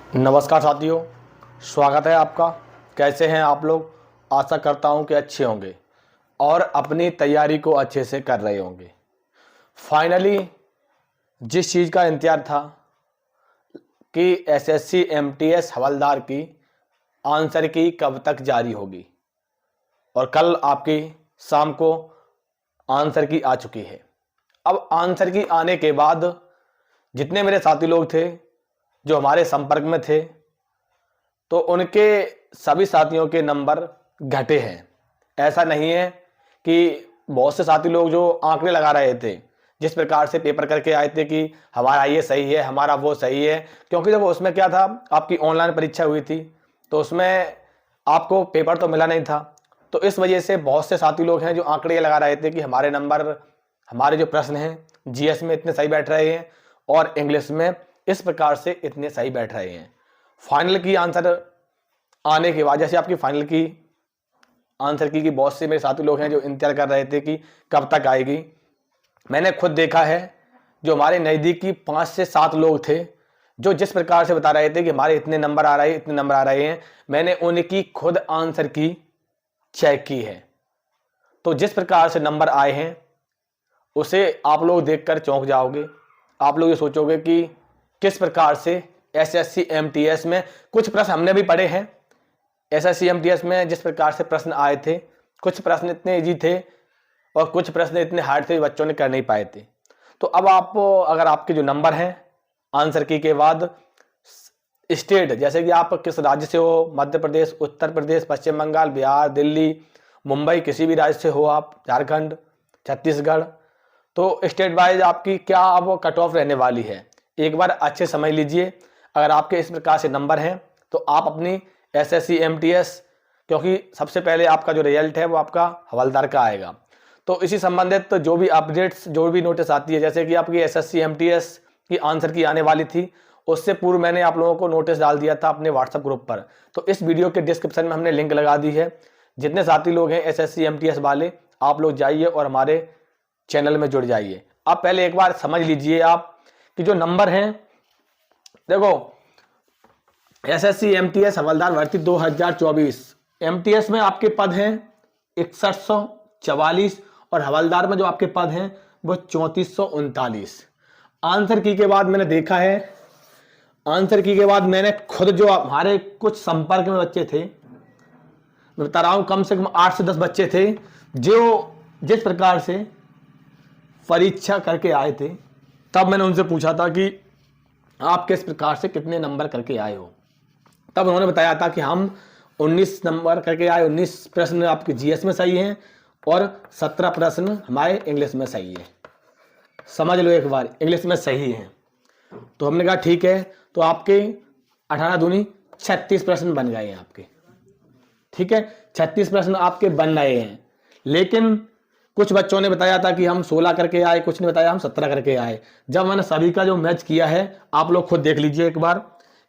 नमस्कार साथियों, स्वागत है आपका। कैसे हैं आप लोग? आशा करता हूं कि अच्छे होंगे और अपनी तैयारी को अच्छे से कर रहे होंगे। फाइनली जिस चीज़ का इंतजार था कि एसएससी एमटीएस हवलदार की आंसर की कब तक जारी होगी, और कल आपकी शाम को आंसर की आ चुकी है। अब आंसर की आने के बाद जितने मेरे साथी लोग थे जो हमारे संपर्क में थे, तो उनके सभी साथियों के नंबर घटे हैं। ऐसा नहीं है कि बहुत से साथी लोग जो आंकड़े लगा रहे थे, जिस प्रकार से पेपर करके आए थे कि हमारा ये सही है, हमारा वो सही है, क्योंकि जब उसमें क्या था, आपकी ऑनलाइन परीक्षा हुई थी तो उसमें आपको पेपर तो मिला नहीं था। तो इस वजह से बहुत से साथी लोग हैं जो आंकड़े लगा रहे थे कि हमारे नंबर, हमारे जो प्रश्न हैं जीएस में इतने सही बैठ रहे हैं और इंग्लिश में इस प्रकार से इतने सही बैठ रहे हैं। फाइनल की आंसर आने के बाद, जैसे आपकी फाइनल की आंसर की बहुत से मेरे साथी लोग हैं जो इंतजार कर रहे थे कि कब तक आएगी। मैंने खुद देखा है, जो हमारे नज़दीकी 5 से 7 लोग थे जो जिस प्रकार से बता रहे थे कि हमारे इतने नंबर आ रहे हैं, इतने नंबर आ रहे हैं, मैंने उनकी खुद आंसर की चेक की है। तो जिस प्रकार से नंबर आए हैं उसे आप लोग देखकर चौंक जाओगे। आप लोग ये सोचोगे कि किस प्रकार से एसएससी एमटीएस में कुछ प्रश्न हमने भी पढ़े हैं। एसएससी एमटीएस में जिस प्रकार से प्रश्न आए थे, कुछ प्रश्न इतने इजी थे और कुछ प्रश्न इतने हार्ड थे बच्चों ने कर नहीं पाए थे। तो अब आप, अगर आपके जो नंबर हैं आंसर की के बाद, स्टेट जैसे कि आप किस राज्य से हो, मध्य प्रदेश, उत्तर प्रदेश, पश्चिम बंगाल, बिहार, दिल्ली, मुंबई, किसी भी राज्य से हो आप, झारखंड, छत्तीसगढ़, तो स्टेट वाइज आपकी क्या अब कट ऑफ रहने वाली है, एक बार अच्छे समझ लीजिए। अगर आपके इस प्रकार से नंबर हैं तो आप अपनी एसएससी एमटीएस, क्योंकि सबसे पहले आपका जो रिजल्ट है वो आपका हवलदार का आएगा, तो इसी संबंधित जो भी अपडेट्स, जो भी नोटिस आती है, जैसे कि आपकी एसएससी एमटीएस की आंसर की आने वाली थी, उससे पूर्व मैंने आप लोगों को नोटिस डाल दिया था अपने व्हाट्सएप ग्रुप पर। तो इस वीडियो के डिस्क्रिप्शन में हमने लिंक लगा दी है। जितने साथी लोग हैं एसएससी एमटीएस वाले, आप लोग जाइए और हमारे चैनल में जुड़ जाइए। आप पहले एक बार समझ लीजिए आप कि जो नंबर हैं, देखो एसएससी एमटीएस हवलदार भर्ती 2024, एमटीएस में आपके पद हैं 6144 और हवलदार में जो आपके पद हैं वो 3439। आंसर की के बाद मैंने देखा है, आंसर की के बाद मैंने खुद, जो हमारे कुछ संपर्क में बच्चे थे, मैं बता रहा हूं कम से कम 8 से 10 बच्चे थे जो जिस प्रकार से परीक्षा करके आए थे, तब मैंने उनसे पूछा था कि आप किस प्रकार से कितने नंबर करके आए हो। तब उन्होंने बताया था कि हम 19 नंबर करके आए, 19 प्रश्न आपके जीएस में सही हैं और 17 प्रश्न हमारे इंग्लिश में सही है। समझ लो एक बार, इंग्लिश में सही है। तो हमने कहा ठीक है, तो आपके 18 दूनी 36 प्रश्न बन गए हैं आपके। ठीक है, 36 प्रश्न आपके बन रहे हैं। लेकिन कुछ बच्चों ने बताया था कि हम 16 करके आए, कुछ ने बताया हम 17 करके आए। जब मैंने सभी का जो मैच किया है, आप लोग खुद देख लीजिए एक बार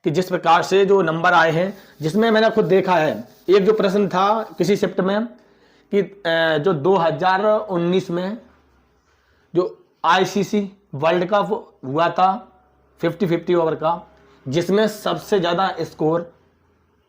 कि जिस प्रकार से जो नंबर आए हैं, जिसमें मैंने खुद देखा है, एक जो प्रश्न था किसी शिफ्ट में कि जो 2019 में जो आईसीसी वर्ल्ड कप हुआ था 50-50 ओवर का, जिसमें सबसे ज़्यादा स्कोर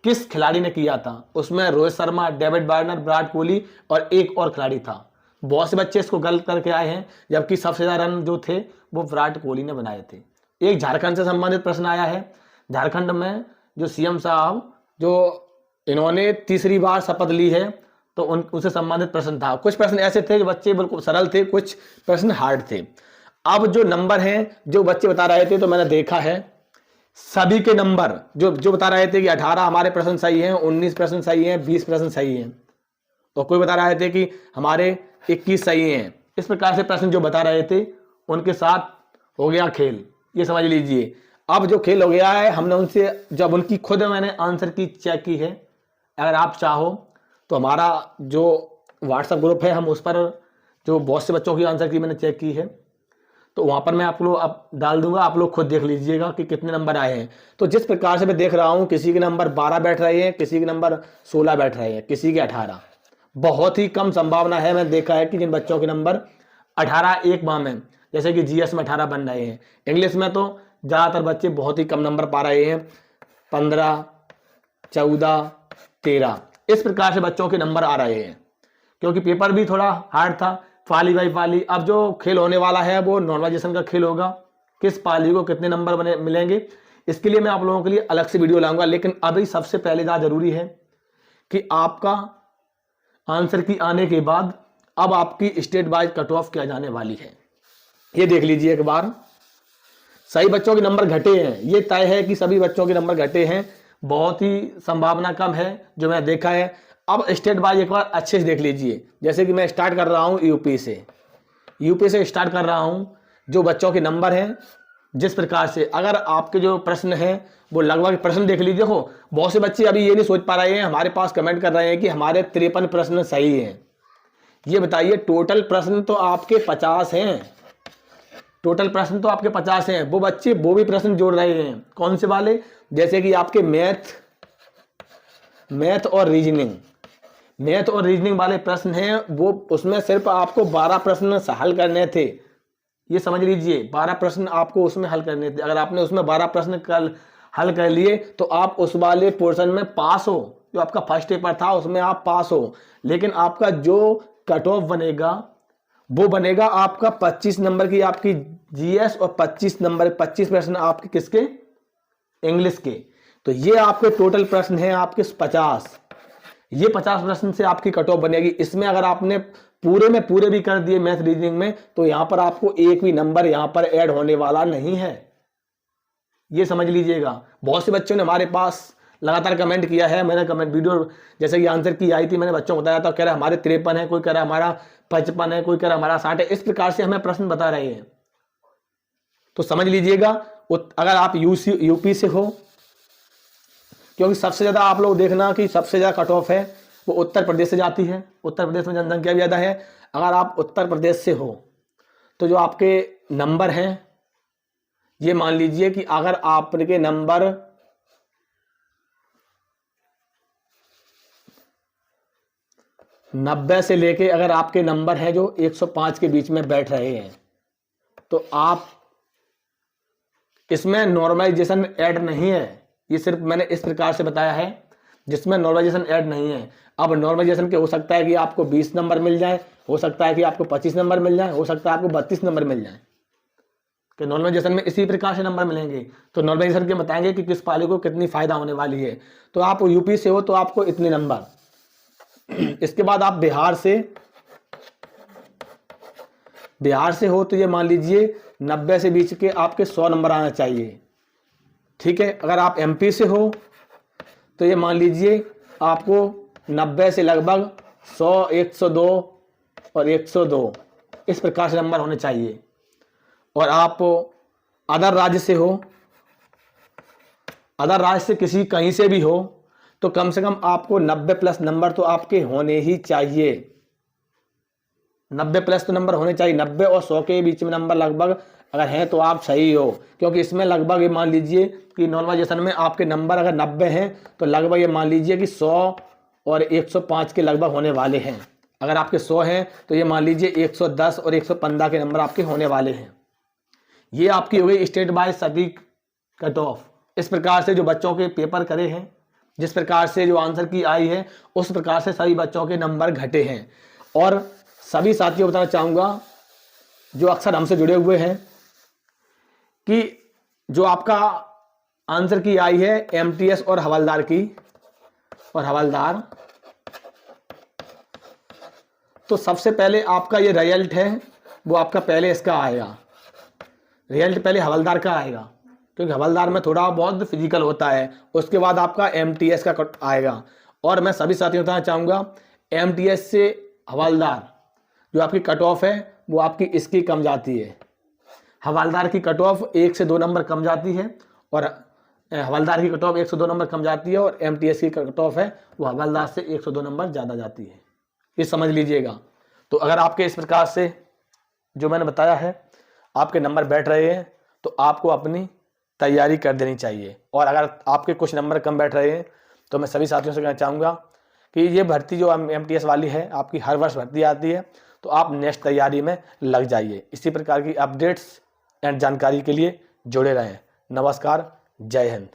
किस खिलाड़ी ने किया था, उसमें रोहित शर्मा, डेविड वार्नर, विराट कोहली और एक और खिलाड़ी था। बहुत से बच्चे इसको गलत करके आए हैं, जबकि सबसे ज़्यादा रन जो थे वो विराट कोहली ने बनाए थे। एक झारखंड से संबंधित प्रश्न आया है। झारखंड में जो सीएम साहब, जो इन्होंने तीसरी बार शपथ ली है, तो उनसे संबंधित प्रश्न था। कुछ प्रश्न ऐसे थे जो बच्चे बिल्कुल सरल थे, कुछ प्रश्न हार्ड थे। अब जो नंबर हैं जो बच्चे बता रहे थे, तो मैंने देखा है सभी के नंबर जो बता रहे थे कि 18 हमारे प्रश्न सही हैं, 19 प्रश्न सही हैं, 20 प्रश्न सही हैं, और कोई बता रहे थे कि हमारे 21 सही हैं। इस प्रकार से प्रश्न जो बता रहे थे उनके साथ हो गया खेल, ये समझ लीजिए। अब जो खेल हो गया है, हमने उनसे जब उनकी खुद मैंने आंसर की चेक की है। अगर आप चाहो तो हमारा जो व्हाट्सएप ग्रुप है, हम उस पर जो बहुत से बच्चों की आंसर की मैंने चेक की है, तो वहाँ पर मैं आप लोग अब डाल दूंगा, आप लोग खुद देख लीजिएगा कि कितने नंबर आए हैं। तो जिस प्रकार से मैं देख रहा हूँ, किसी के नंबर 12 बैठ रहे हैं, किसी के नंबर 16 बैठ रहे हैं, किसी के 18। बहुत ही कम संभावना है, मैंने देखा है कि जिन बच्चों के नंबर 18 एक माह में, जैसे कि जीएस में 18 बन रहे हैं, इंग्लिश में तो ज़्यादातर बच्चे बहुत ही कम नंबर पा रहे हैं। 15, 14, 13 इस प्रकार से बच्चों के नंबर आ रहे हैं, क्योंकि पेपर भी थोड़ा हार्ड था, पाली बाई पाली। अब जो खेल होने वाला है वो नॉर्मलाइजेशन का खेल होगा, किस पाली को कितने नंबर बने मिलेंगे, इसके लिए मैं आप लोगों के लिए अलग से वीडियो लाऊंगा। लेकिन अभी सबसे पहले ज़्यादा जरूरी है कि आपका आंसर की आने के बाद अब आपकी स्टेट वाइज कट ऑफ क्या जाने वाली है, ये देख लीजिए एक बार। सही बच्चों के नंबर घटे हैं, ये तय है कि सभी बच्चों के नंबर घटे हैं, बहुत ही संभावना कम है जो मैं देखा है। अब स्टेट वाइज एक बार अच्छे से देख लीजिए। जैसे कि मैं स्टार्ट कर रहा हूँ यूपी से स्टार्ट कर रहा हूँ। जो बच्चों के नंबर हैं जिस प्रकार से, अगर आपके जो प्रश्न हैं वो लगभग प्रश्न देख लीजिए। देखो बहुत से बच्चे अभी ये नहीं सोच पा रहे हैं, हमारे पास कमेंट कर रहे हैं कि हमारे 53 प्रश्न सही हैं। ये बताइए टोटल प्रश्न तो आपके 50 हैं, टोटल प्रश्न तो आपके 50 हैं। वो बच्चे वो भी प्रश्न जोड़ रहे हैं, कौन से वाले, जैसे कि आपके मैथ और रीजनिंग वाले प्रश्न हैं, वो उसमें सिर्फ आपको 12 प्रश्न हल करने थे। ये समझ लीजिए 12 प्रश्न आपको उसमें हल करने थे। अगर आपने उसमें 12 प्रश्न हल कर लिए तो आप उस वाले पोर्शन में पास हो, जो आपका फर्स्ट पेपर था उसमें आप पास हो। लेकिन आपका जो कट ऑफ बनेगा वो बनेगा आपका 25 नंबर की आपकी जीएस और 25 प्रश्न आपके किसके, इंग्लिश के। तो ये आपके टोटल प्रश्न हैं आपके 50। ये 50 प्रश्न से आपकी कट ऑफ बनेगी। इसमें अगर आपने पूरे भी कर दिए मैथ रीजनिंग में तो यहां पर आपको एक भी नंबर यहां पर ऐड होने वाला नहीं है, ये समझ लीजिएगा। बहुत से बच्चों ने हमारे पास लगातार कमेंट किया है, मैंने कमेंट वीडियो जैसे कि आंसर की आई थी, मैंने बच्चों को बताया था, कह रहा है हमारे 53 है, कोई कह रहा है हमारा 55 है, कोई कह रहा है हमारा 60 है। इस प्रकार से हमें प्रश्न बता रहे हैं। तो समझ लीजिएगा अगर आप यूपी से हो, क्योंकि सबसे ज्यादा आप लोग देखना कि सबसे ज्यादा कट ऑफ है वो उत्तर प्रदेश से जाती है। उत्तर प्रदेश में जनसंख्या भी ज्यादा है। अगर आप उत्तर प्रदेश से हो तो जो आपके नंबर हैं, ये मान लीजिए कि अगर आपके नंबर 90 से लेके अगर आपके नंबर हैं जो 105 के बीच में बैठ रहे हैं तो आप इसमें नॉर्मलाइजेशन ऐड नहीं है। ये सिर्फ मैंने इस प्रकार से बताया है जिसमें नॉर्मलाइजेशन ऐड नहीं है। अब नॉर्मलाइजेशन के हो सकता है कि आपको 20 नंबर मिल जाए, हो सकता है कि आपको 25 नंबर मिल जाए, हो सकता है आपको 32 नंबर मिल जाए, कि नॉर्मलाइजेशन में इसी प्रकार से नंबर मिलेंगे। तो नॉर्मलाइजेशन के बताएंगे कि किस पाली को कितनी फायदा होने वाली है। तो आप यूपी से हो तो आपको इतने नंबर, इसके बाद आप बिहार से हो तो ये मान लीजिए 90 से बीच के आपके 100 नंबर आना चाहिए, ठीक है। अगर आप एमपी से हो तो ये मान लीजिए आपको 90 से लगभग 100, 102 और 102 इस प्रकार से नंबर होने चाहिए। और आप अदर राज्य से हो, अदर राज्य से किसी कहीं से भी हो तो कम से कम आपको 90 प्लस नंबर तो आपके होने ही चाहिए। 90 प्लस तो नंबर होने चाहिए। 90 और 100 के बीच में नंबर लगभग अगर हैं तो आप सही हो, क्योंकि इसमें लगभग ये मान लीजिए कि नॉर्मलाइजेशन में आपके नंबर अगर 90 हैं तो लगभग ये मान लीजिए कि 100 और 105 के लगभग होने वाले हैं। अगर आपके 100 हैं तो ये मान लीजिए 110 और 115 के नंबर आपके होने वाले हैं। ये आपकी हो गई स्टेट बाय सटीक कट ऑफ। इस प्रकार से जो बच्चों के पेपर करे हैं, जिस प्रकार से जो आंसर की आई है उस प्रकार से सभी बच्चों के नंबर घटे हैं। और सभी साथियों को बताना चाहूँगा जो अक्सर हमसे जुड़े हुए हैं कि जो आपका आंसर की आई है एमटीएस और हवलदार की, और हवलदार, तो सबसे पहले आपका ये रिजल्ट है वो आपका पहले इसका आएगा, रिजल्ट पहले हवलदार का आएगा, क्योंकि हवलदार में थोड़ा बहुत फिजिकल होता है। उसके बाद आपका एमटीएस का आएगा। और मैं सभी साथियों को बताना चाहूँगा एमटीएस से हवलदार जो आपकी कट ऑफ है वो आपकी इसकी कम जाती है। हवलदार की कट ऑफ 1 से 2 नंबर कम जाती है, और हवलदार की कट ऑफ 1 से 2 नंबर कम जाती है, और एमटीएस की कट ऑफ है वो हवलदार से 1 से 2 नंबर ज़्यादा जाती है। ये समझ लीजिएगा। तो अगर आपके इस प्रकार से जो मैंने बताया है आपके नंबर बैठ रहे हैं तो आपको अपनी तैयारी कर देनी चाहिए। और अगर आपके कुछ नंबर कम बैठ रहे हैं तो मैं सभी साथियों से कहना चाहूँगा कि ये भर्ती जो एमटीएस वाली है आपकी हर वर्ष भर्ती आती है, तो आप नेक्स्ट तैयारी में लग जाइए। इसी प्रकार की अपडेट्स एंड जानकारी के लिए जुड़े रहें। नमस्कार, जय हिंद।